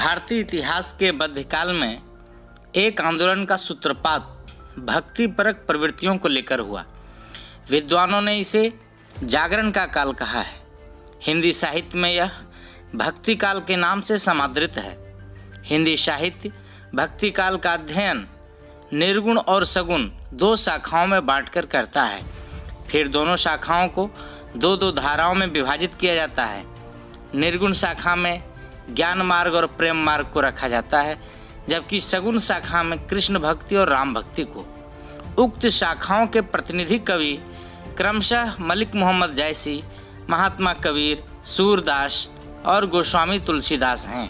भारतीय इतिहास के मध्यकाल में एक आंदोलन का सूत्रपात भक्तिपरक प्रवृत्तियों को लेकर हुआ। विद्वानों ने इसे जागरण का काल कहा है। हिंदी साहित्य में यह भक्ति काल के नाम से समादृत है। हिंदी साहित्य भक्ति काल का अध्ययन निर्गुण और सगुण दो शाखाओं में बांटकर करता है। फिर दोनों शाखाओं को दो दो धाराओं में विभाजित किया जाता है। निर्गुण शाखा में ज्ञान मार्ग और प्रेम मार्ग को रखा जाता है, जबकि सगुण शाखा में कृष्ण भक्ति और राम भक्ति को। उक्त शाखाओं के प्रतिनिधि कवि क्रमशः मलिक मोहम्मद जैसी, महात्मा कबीर, सूरदास और गोस्वामी तुलसीदास हैं।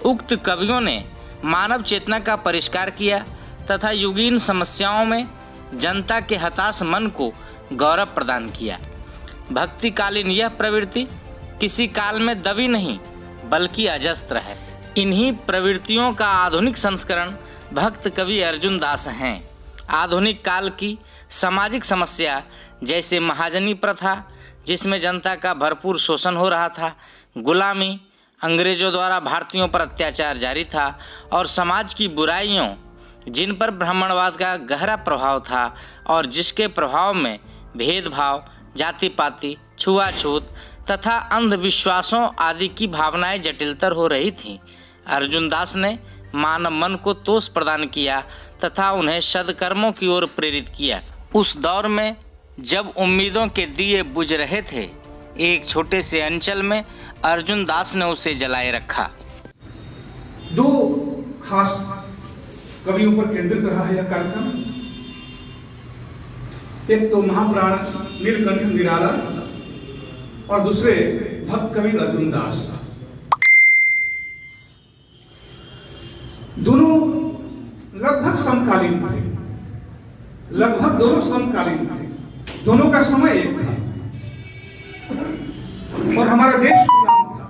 उक्त कवियों ने मानव चेतना का परिष्कार किया तथा युगीन समस्याओं में जनता के हताश मन को गौरव प्रदान किया। भक्तिकालीन यह प्रवृत्ति किसी काल में दबी नहीं बल्कि अजस्त्र है। इन्हीं प्रवृत्तियों का आधुनिक संस्करण भक्त कवि अर्जुन दास हैं। आधुनिक काल की सामाजिक समस्या जैसे महाजनी प्रथा, जिसमें जनता का भरपूर शोषण हो रहा था, गुलामी, अंग्रेजों द्वारा भारतीयों पर अत्याचार जारी था और समाज की बुराइयों जिन पर ब्राह्मणवाद का गहरा प्रभाव था और जिसके प्रभाव में भेदभाव, जाति पाति, छुआछूत तथा अंधविश्वासों आदि की भावनाएं जटिलतर हो रही थीं। अर्जुन दास ने मानव मन को तोष प्रदान किया तथा उन्हें सद्कर्मों की ओर प्रेरित किया। उस दौर में जब उम्मीदों के दिए बुझ रहे थे, एक छोटे से अंचल में अर्जुन दास ने उसे जलाए रखा। दो खास कवियों पर केंद्रित रहा है यह कार्यक्रम। एक तो महाप्राण नीलकंठ निराला और दूसरे भक्त कवि अर्जुन दास। दोनों लगभग समकालीन थे, लगभग दोनों समकालीन थे, दोनों का समय एक था और हमारा देश गुलाम था।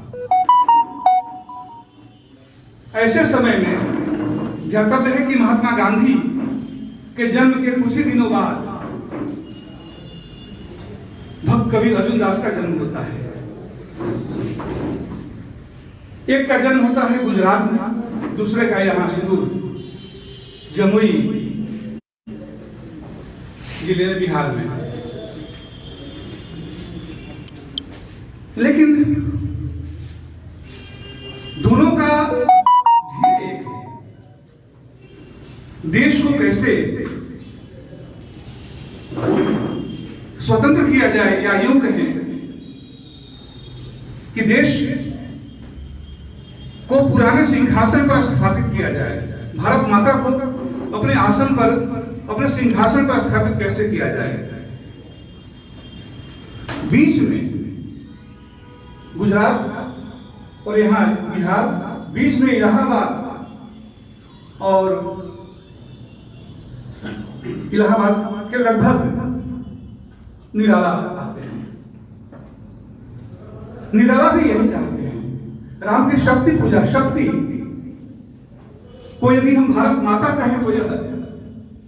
ऐसे समय में ध्यातव्य है कि महात्मा गांधी के जन्म के कुछ ही दिनों बाद भक्त कवि अर्जुन दास का जन्म होता है। एक का जन्म होता है गुजरात में, दूसरे का यहां सुदूर जमुई जिले बिहार में। लेकिन दोनों का ध्येय एक है, देश को कैसे स्वतंत्र किया जाए, या यूं कहें कि देश को पुराने सिंहासन पर स्थापित किया जाए, भारत माता को अपने आसन पर, अपने सिंहासन पर स्थापित कैसे किया जाए। बीच में गुजरात और यहां बिहार, बीच में इलाहाबाद और इलाहाबाद के लगभग निराला आते हैं। निराला भी यही चाहते हैं, राम की शक्ति पूजा, शक्ति को यदि हम भारत माता कहें तो यह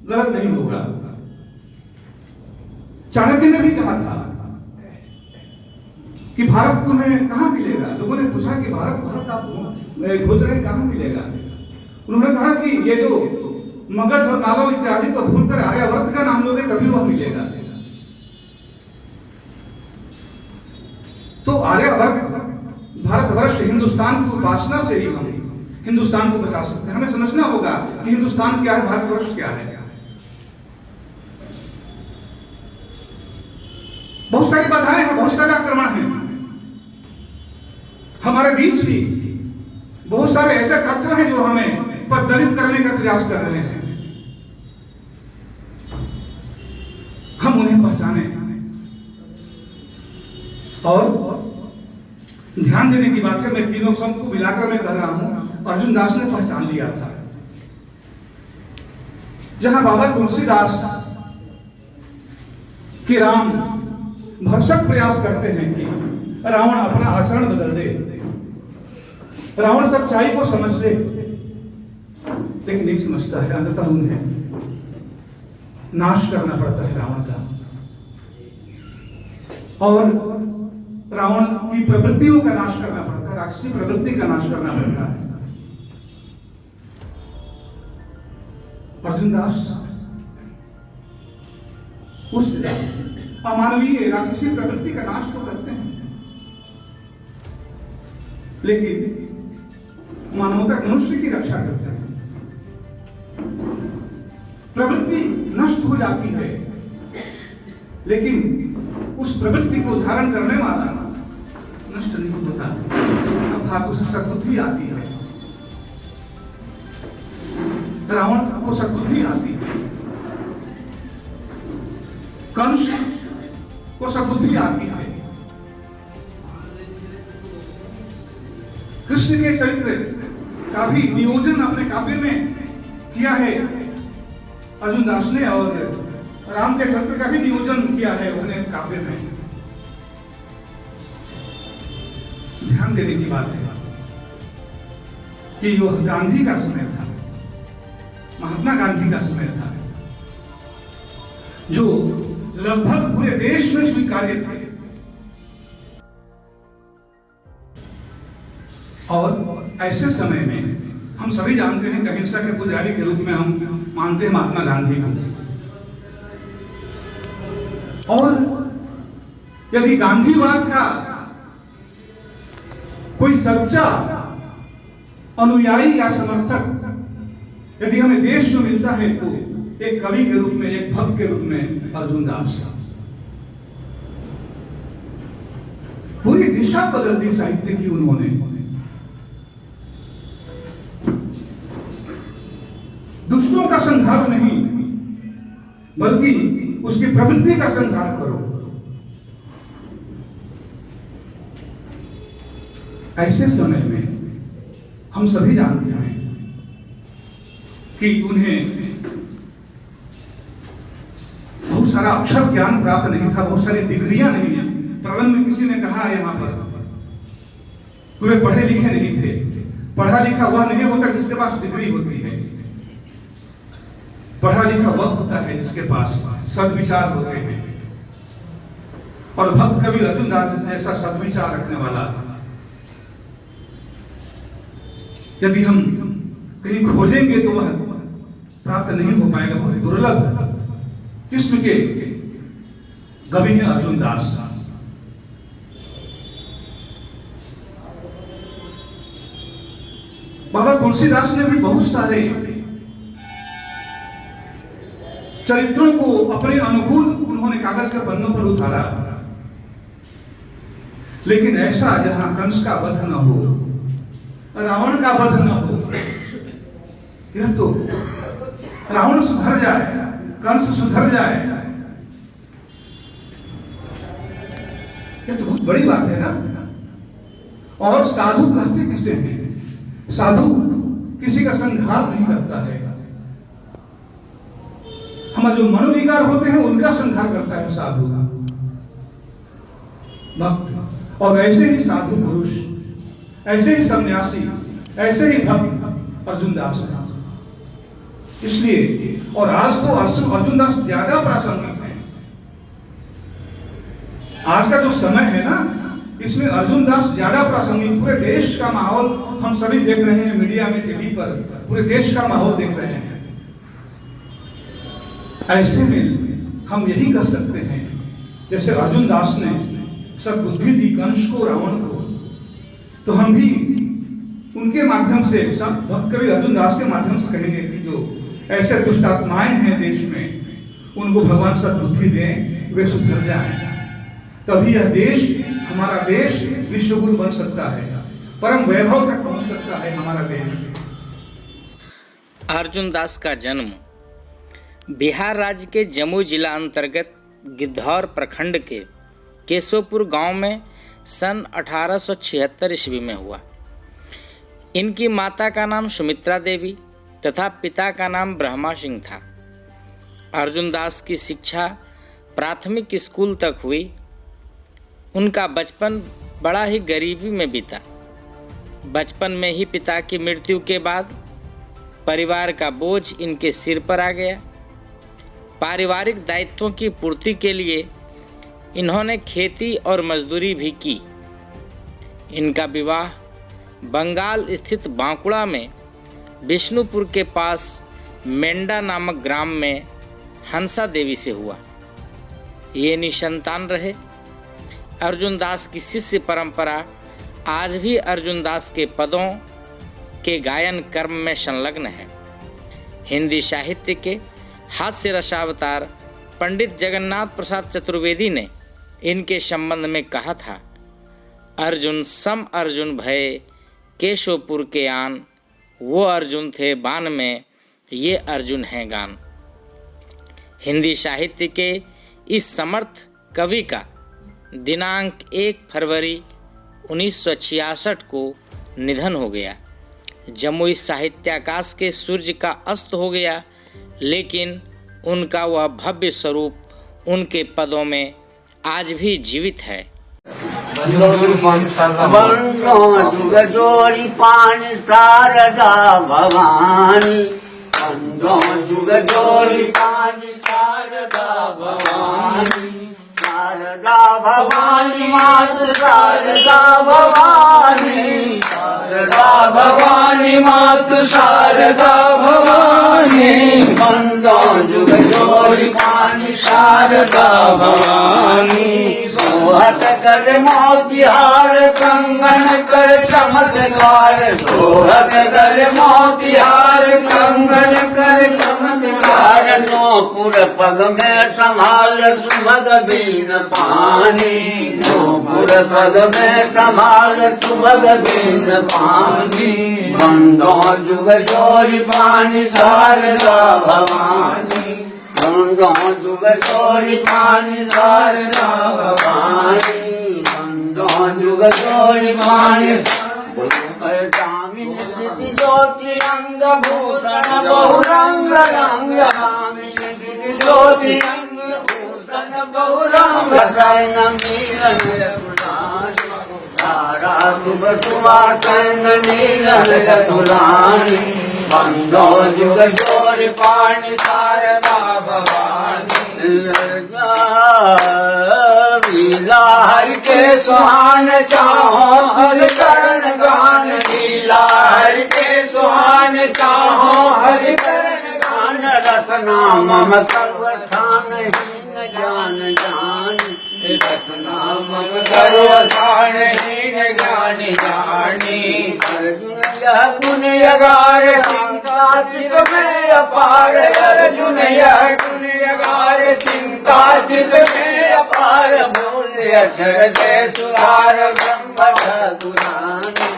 गलत नहीं होगा। चाणक्य ने भी कहा था कि भारत तुम्हें कहां मिलेगा। लोगों ने पूछा कि भारत आप खोज रहे कहां मिलेगा। उन्होंने कहा कि ये जो मगध और मालव इत्यादि को भूलकर आर्यावर्त का नाम लोगे तभी वह मिलेगा। तो आर्यावर्त, भारतवर्ष, हिंदुस्तान की उपासना से ही हम हिंदुस्तान को बचा सकते हैं। हमें समझना होगा कि हिंदुस्तान क्या है, भारतवर्ष क्या है। बहुत सारी बाधाएं हैं, बहुत सारे आक्रमण हैं हमारे बीच ही। बहुत सारे ऐसे तत्व हैं जो हमें पददलित करने का प्रयास कर रहे हैं। हम उन्हें पहचाने और ध्यान देने की बात है। मैं तीनों शब्द को मिलाकर मैं कह रहा हूं, अर्जुन दास ने पहचान लिया था। जहां बाबा तुलसीदास की राम भरसक प्रयास करते हैं कि रावण अपना आचरण बदल दे, रावण सच्चाई को समझ ले, लेकिन नहीं समझता है। अंततः उन्हें नाश करना पड़ता है रावण का, और रावण की प्रवृत्तियों का नाश करना पड़ता है, राक्षसी प्रवृत्ति का नाश करना पड़ता है। अर्जुन दास उस अमानवीय राक्षसी प्रवृत्ति का नाश तो करते हैं, लेकिन मानवता मनुष्य की रक्षा करते हैं। प्रवृत्ति नष्ट हो जाती है, लेकिन उस प्रवृत्ति को धारण करने वाला नष्ट नहीं होता, अर्थात उसे सद्बुद्धि आती है। रावण को सद्बुद्धि आती है, कंस को सद्बुद्धि आती है। कृष्ण के चरित्र का भी नियोजन अपने काव्य में किया है अर्जुन दास ने, और राम के चरित्र का भी नियोजन किया है अपने काव्य में। ध्यान देने की बात है कि यह गांधी का समय था, महात्मा गांधी का समय था, जो लगभग पूरे देश में स्वीकार्य थे। और ऐसे समय में हम सभी जानते हैं कि अहिंसा के पुजारी के रूप में हम मानते हैं महात्मा गांधी को। और यदि गांधीवाद का कोई सच्चा अनुयायी या समर्थक यदि हमें देश में मिलता है तो एक कवि के रूप में, एक भक्त के रूप में अर्जुन दास। पूरी दिशा बदल दी साहित्य की उन्होंने। दुष्टों का संहार नहीं, बल्कि उसकी प्रवृत्ति का संहार करो। ऐसे समय में हम सभी जानते हैं कि उन्हें बहुत सारा अक्षर ज्ञान प्राप्त नहीं था, बहुत सारी डिग्रियां नहीं। प्रारंभ में किसी ने कहा यहां पर वे पढ़े लिखे नहीं थे। पढ़ा लिखा वह नहीं होता जिसके पास डिग्री होती है, पढ़ा लिखा वह होता है जिसके पास सद्विचार होते हैं। और भक्त कवि अर्जुन दास ऐसा सद्विचार रखने वाला यदि हम कहीं खोजेंगे तो वह प्राप्त नहीं हो पाएगा। बहुत दुर्लभ किस्म के कवि हैं अर्जुन दास। बाबा तुलसीदास ने भी बहुत सारे चरित्रों को अपने अनुकूल उन्होंने कागज के पन्नों पर उतारा, लेकिन ऐसा जहां कंस का वध न हो, रावण का वध न हो। यह तो रावण सुधर जाए, कंस सुधर जाए, यह तो बहुत बड़ी बात है ना। और साधु कहते किसे हैं? साधु किसी का संहार नहीं करता है, हमारे जो मनोविकार होते हैं उनका संहार करता है साधु भक्त। और ऐसे ही साधु पुरुष, ऐसे ही सन्यासी, ऐसे ही भक्त अर्जुन दास है। इसलिए और आज तो अर्जुन दास ज्यादा प्रासंगिक है। आज का जो समय है ना, इसमें अर्जुन दास ज्यादा प्रासंगिक। पूरे देश का माहौल हम सभी देख रहे हैं, मीडिया में, टीवी पर पूरे देश का माहौल देख रहे हैं। ऐसे में हम यही कह सकते हैं, जैसे अर्जुन दास ने सद्बुद्धि दी कंस को, रावण को, तो हम भी उनके माध्यम से, भक्त कवि अर्जुन दास के माध्यम से कहेंगे कि जो ऐसे दुष्ट आत्माएं हैं देश में, उनको भगवान सद्बुद्धि दें, वे सुधर जाएं। तभी यह देश, हमारा देश विश्वगुरु बन सकता है, परम वैभव तक पहुंच सकता है हमारा देश। अर्जुन दास का जन्म बिहार राज्य के जमुई जिला अंतर्गत गिद्धौर प्रखंड के केशवपुर गांव में सन 1876 ईस्वी में हुआ। इनकी माता का नाम सुमित्रा देवी तथा पिता का नाम ब्रह्मा सिंह था। अर्जुन दास की शिक्षा प्राथमिक स्कूल तक हुई। उनका बचपन बड़ा ही गरीबी में बीता। बचपन में ही पिता की मृत्यु के बाद परिवार का बोझ इनके सिर पर आ गया। पारिवारिक दायित्वों की पूर्ति के लिए इन्होंने खेती और मजदूरी भी की। इनका विवाह बंगाल स्थित बांकुड़ा में विष्णुपुर के पास मेंढा नामक ग्राम में हंसा देवी से हुआ। ये निसंतान रहे। अर्जुन दास की शिष्य परंपरा आज भी अर्जुन दास के पदों के गायन कर्म में संलग्न है। हिंदी साहित्य के हास्य रसावतार पंडित जगन्नाथ प्रसाद चतुर्वेदी ने इनके संबंध में कहा था, अर्जुन सम अर्जुन भय केशवपुर के आन, वो अर्जुन थे बान में, ये अर्जुन हैं गान। हिंदी साहित्य के इस समर्थ कवि का दिनांक 1 फरवरी 1966 को निधन हो गया। जमुई साहित्याकाश के सूर्य का अस्त हो गया, लेकिन उनका वह भव्य स्वरूप उनके पदों में आज भी जीवित है। जोड़ी पान शारदा भवानी, जुग जोड़ी पान शारदा भवानी, शारदा भवानी मात शारदा भवानी, शारदा भवानी मात शारदा भवानी, बंदो जुग जोड़ी पान शारदा भवानी, सोहत कर मोतिहार कंगन कर चमत्कार, सोहत कर मोतिहार कंगन कर चमत्कार, नौपुर पग में संभाल सुभग बीन पानी, नौपुर पग में संभाल सुभग बीन पानी, बंदो जुग जोड़ी पानी शारदा भवानी, बंदो जुग जोड़ी पानी शारदा भवानी, बंदो जुग जोड़ी पानी दामिनी दिशि ज्योति रंग भूषण बहुरंग रंग, दामिनी दिशि ज्योति रंग भूषण बहुरंग, सैन नीलन तारा शुभ सुवासन नीलन चतुरानी, बंदो जुग जोड़ पानी शारदा भवानी, लीला हरि के सुहान चाहो हरि करण गान, लीला हरि के सुहान चाहो हरि करण गान, रसना मम सर्वस्थान हीन ज्ञान जान, रसना मम सर्वस्थान हीन ज्ञान जानी, अर्जुन यह गुण यगार चिंता चित में अपार, अर्जुन यह गुण यगार चिंता चित में अपार, बोले अक्षर दे सुधार ब्रह्म ठकुरानी,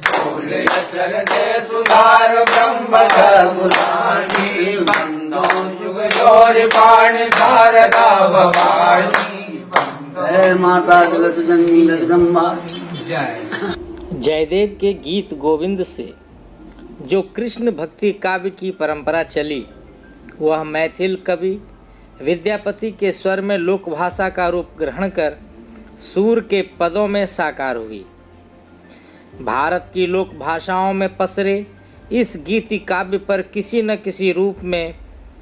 बोले अक्षर दे सुधार ब्रह्म ठकुरानी, बंदो जुग जोड़ पानी शारदा भवानी, माता जगत जननी जगदम्बा जय। जयदेव के गीत गोविंद से जो कृष्ण भक्ति काव्य की परंपरा चली, वह मैथिल कवि विद्यापति के स्वर में लोक भाषा का रूप ग्रहण कर सूर के पदों में साकार हुई। भारत की लोक भाषाओं में पसरे इस गीति काव्य पर किसी न किसी रूप में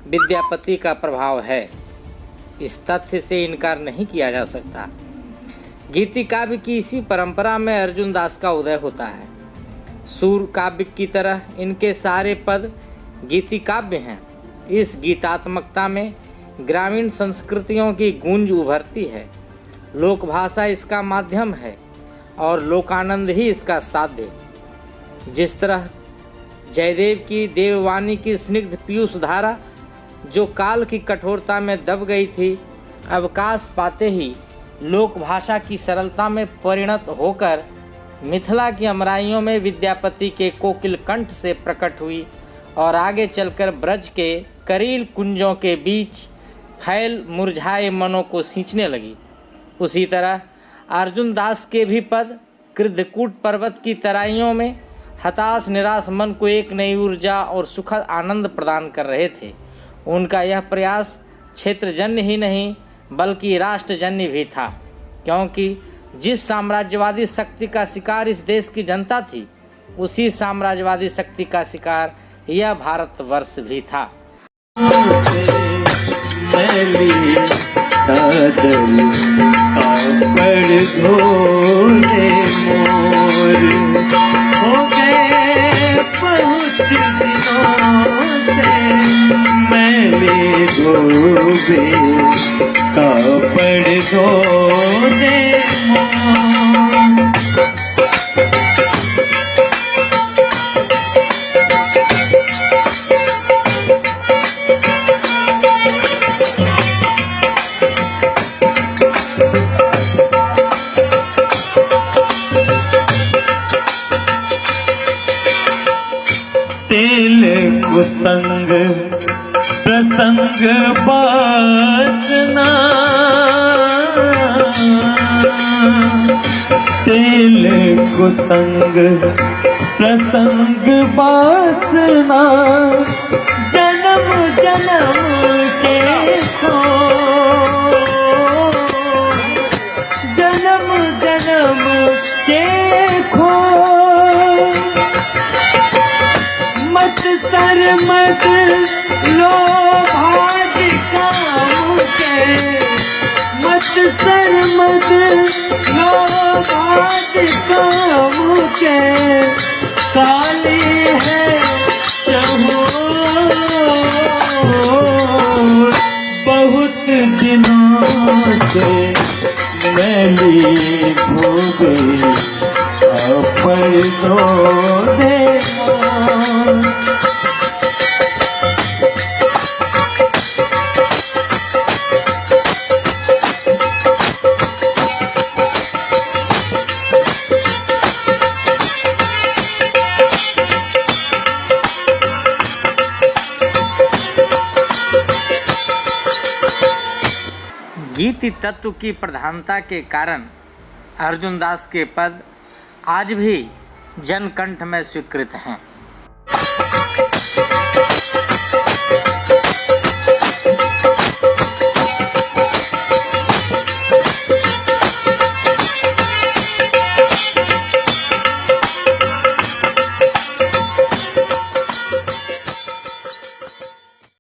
विद्यापति का प्रभाव है, इस तथ्य से इनकार नहीं किया जा सकता। गीति काव्य की इसी परंपरा में अर्जुन दास का उदय होता है। सूर काव्य की तरह इनके सारे पद गीति काव्य हैं। इस गीतात्मकता में ग्रामीण संस्कृतियों की गूंज उभरती है। लोक भाषा इसका माध्यम है और लोकानंद ही इसका साध्य। जिस तरह जयदेव की देववाणी की स्निग्ध पीयूष धारा जो काल की कठोरता में दब गई थी, अवकाश पाते ही लोक भाषा की सरलता में परिणत होकर मिथिला की अमराइयों में विद्यापति के कोकिल कंठ से प्रकट हुई और आगे चलकर ब्रज के करील कुंजों के बीच फैल मुरझाए मनों को सींचने लगी। उसी तरह अर्जुन दास के भी पद कृद्धकूट पर्वत की तराइयों में हताश निराश मन को एक नई ऊर्जा और सुखद आनंद प्रदान कर रहे थे। उनका यह प्रयास क्षेत्रजन्य ही नहीं बल्कि राष्ट्रजन्य भी था, क्योंकि जिस साम्राज्यवादी शक्ति का शिकार इस देश की जनता थी, उसी साम्राज्यवादी शक्ति का शिकार यह भारतवर्ष भी था। हो गए बहुत दिनों से डूबे कापड़ दो दे मोर। तेल कुसंग प्रसंग बासना, तेल कुसंग प्रसंग बासना, जन्म जन्म के खो, जन्म जन्म के खो। मत सर मत लो भाज काम के, मत सर मत लो भाज काम के, काली है चहोर बहुत दिनों से मैली हो गई अपन दो दे मोर। गीति तत्व की प्रधानता के कारण अर्जुन दास के पद आज भी जनकंठ में स्वीकृत हैं।